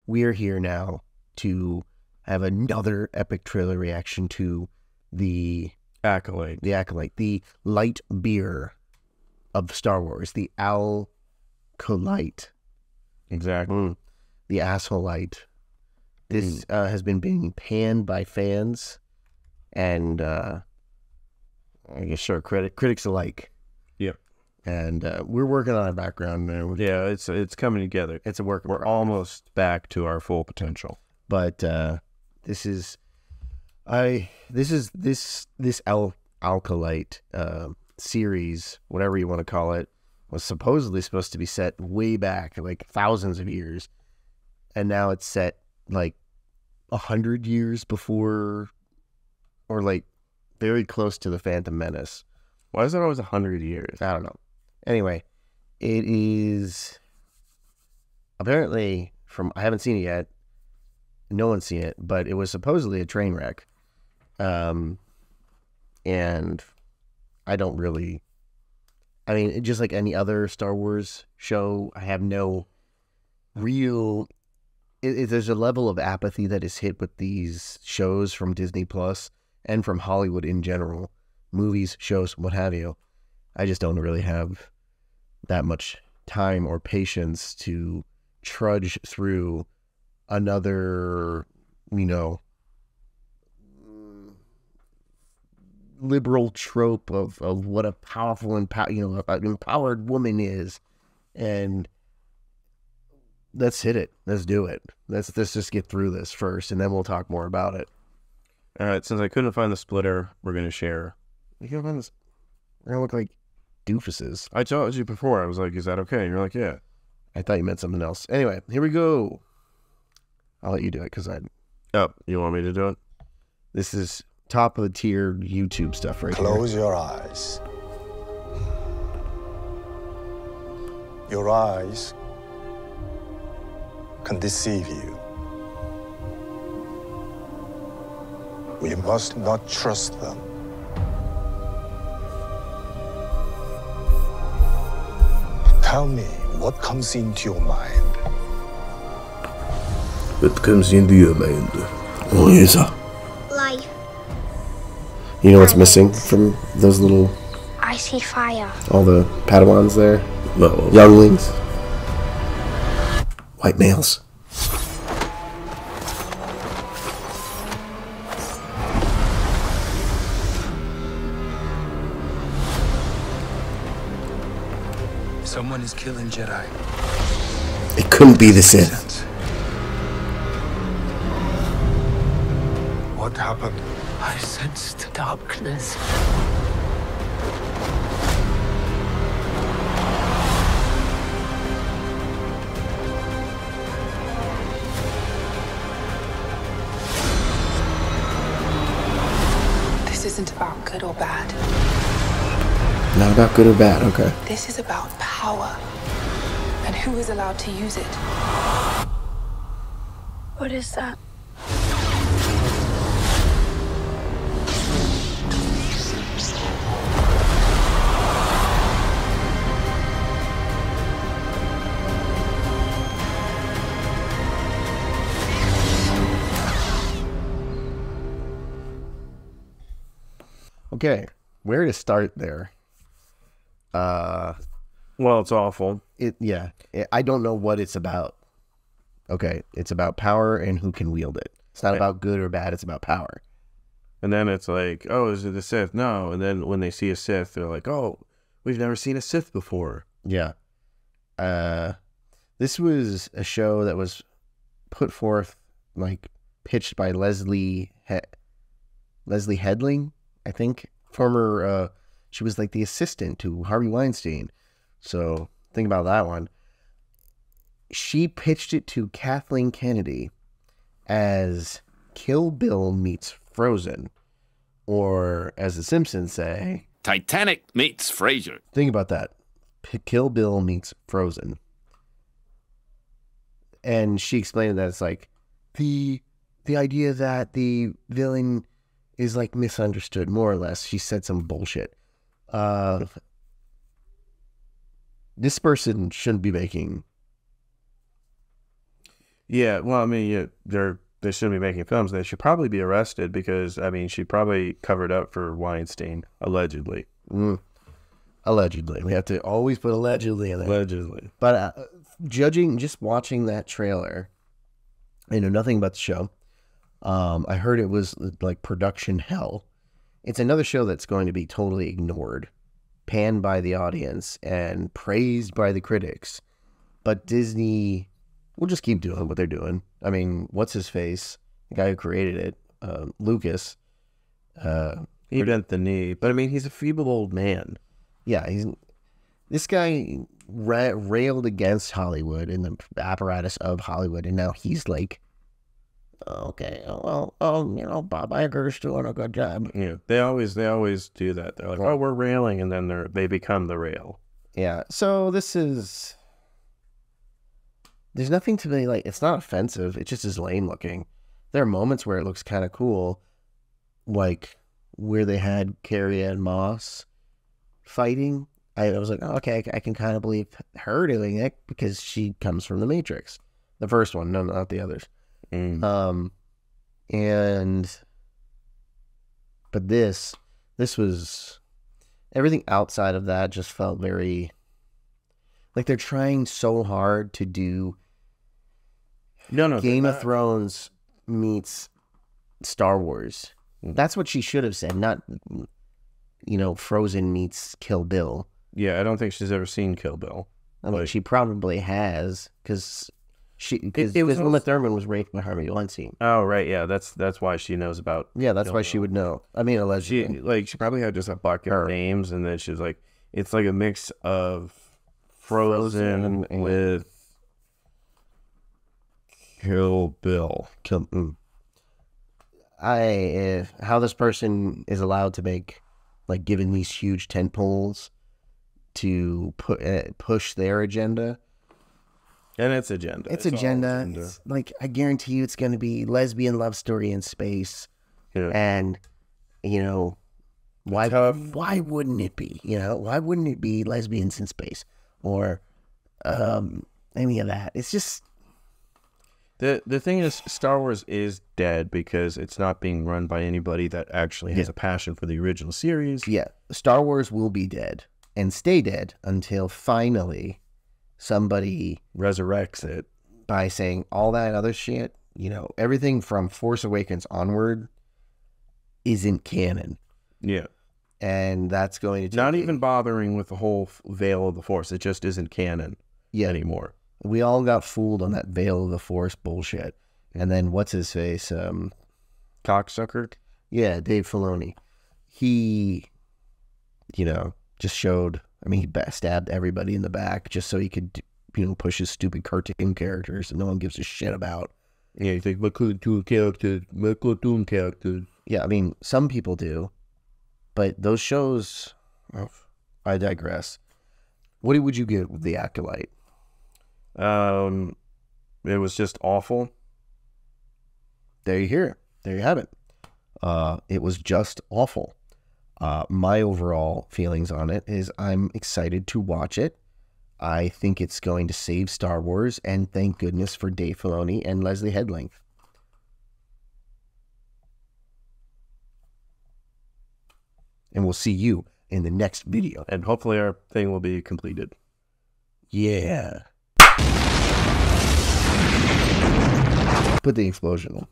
we are here now to have another epic trailer reaction to the Acolyte. The light beer of Star Wars, the Acolyte. Exactly. The asshole light. This has been being panned by fans and I guess critics alike. Yep. And we're working on a background now. Yeah, it's coming together. It's a work. We're almost back to our full potential. But this Acolyte series, whatever you want to call it, was supposedly supposed to be set way back, like thousands of years, and now it's set like 100 years before, or like very close to the Phantom Menace. Why is it always 100 years? I don't know. Anyway, it is apparently I haven't seen it yet. No one's seen it, but it was supposedly a train wreck. And I don't really, I mean, just like any other Star Wars show, I have no real, there's a level of apathy that is hit with these shows from Disney Plus and from Hollywood in general, movies, shows, what have you. I just don't really have that much time or patience to trudge through another, liberal trope of what a powerful an empowered woman is. And let's hit it. Let's do it. Let's just get through this first, and then we'll talk more about it. All right, since I couldn't find the splitter, we're going to share. You can find this. We're going to look like doofuses. I told you before, I was like, is that okay? And you're like, yeah. I thought you meant something else. Anyway, here we go. I'll let you do it because Oh, you want me to do it? This is top of the tier YouTube stuff right here. Close your eyes. Your eyes can deceive you. We must not trust them. Tell me what comes into your mind. What comes into your mind? Oh, yes, sir. Life. You know what's missing from those little... I see fire. All the Padawans there? No. Younglings? White males. Someone is killing Jedi. It couldn't be the Sith. What happened? I sensed darkness. This isn't about good or bad. Not about good or bad, okay. This is about power and who is allowed to use it. What is that? Okay, where to start there? Well, it's awful. I don't know what it's about. Okay, it's about power and who can wield it. It's not about good or bad, it's about power. And then it's like, oh, is it a Sith? No. And then when they see a Sith, they're like, oh, we've never seen a Sith before. Yeah. This was a show that was put forth, like, pitched by Leslie Headling, I think. Former, she was like the assistant to Harvey Weinstein. So think about that one. She pitched it to Kathleen Kennedy as Kill Bill meets Frozen. Or, as the Simpsons say, Titanic meets Frasier. Think about that. Kill Bill meets Frozen. And she explained that it's like the idea that the villain is like misunderstood, more or less. She said some bullshit. This person shouldn't be making Yeah, well, I mean, they shouldn't be making films. They should probably be arrested because, I mean, she probably covered up for Weinstein, allegedly. Allegedly. We have to always put allegedly in there. Allegedly. But just watching that trailer, I know nothing about the show. I heard it was like production hell. It's another show that's going to be totally ignored, panned by the audience, and praised by the critics. But Disney will just keep doing what they're doing. I mean, what's his face? The guy who created it, Lucas. He bent the knee. But, I mean, he's a feeble old man. Yeah, this guy railed against Hollywood and the apparatus of Hollywood, and now he's like, okay, well, Bob Iger's doing a good job. Yeah, they always do that. They're like, oh, we're railing, and then they become the rail. Yeah, so there's nothing to be like, it's not offensive, it just is lame looking. There are moments where it looks kind of cool, like where they had Carrie Ann Moss fighting. I was like, oh, okay, I can kind of believe her doing it because she comes from the Matrix. The first one, no, not the others. But this was, everything outside of that just felt very, like they're trying so hard to do Game of Thrones meets Star Wars. That's what she should have said, not, Frozen meets Kill Bill. Yeah, I don't think she's ever seen Kill Bill. I mean, she probably has, because Uma Thurman was raped by Harvey Weinstein. Oh, right, yeah, that's why she knows about. Yeah, that's why she would know. I mean, allegedly, she probably had just a bucket of names, and then she's like, it's like a mix of Frozen with Kill Bill. How this person is allowed to make, like, given these huge tent poles to push their agenda. And it's agenda. It's agenda. It's, like, I guarantee you it's going to be lesbian love story in space. Yeah. And, why wouldn't it be? Why wouldn't it be lesbians in space? Or any of that? It's just... The thing is, Star Wars is dead because it's not being run by anybody that actually has a passion for the original series. Yeah. Star Wars will be dead and stay dead until finally somebody resurrects it by saying all that other shit, everything from Force Awakens onward isn't canon. Yeah. And that's going to not even bothering with the whole veil of the Force. It just isn't canon anymore. We all got fooled on that veil of the Force bullshit. And then what's his face? Cocksucker? Yeah, Dave Filoni. He, just showed, he stabbed everybody in the back just so he could, push his stupid cartoon characters that no one gives a shit about. Yeah, you think my cartoon characters. Yeah, some people do. But those shows, I digress. What would you give with The Acolyte? It was just awful. There you hear it. There you have it. It was just awful. My overall feelings on it is I'm excited to watch it. I think it's going to save Star Wars, and thank goodness for Dave Filoni and Leslie Headland. And we'll see you in the next video. And hopefully our thing will be completed. Yeah. Put the explosion on.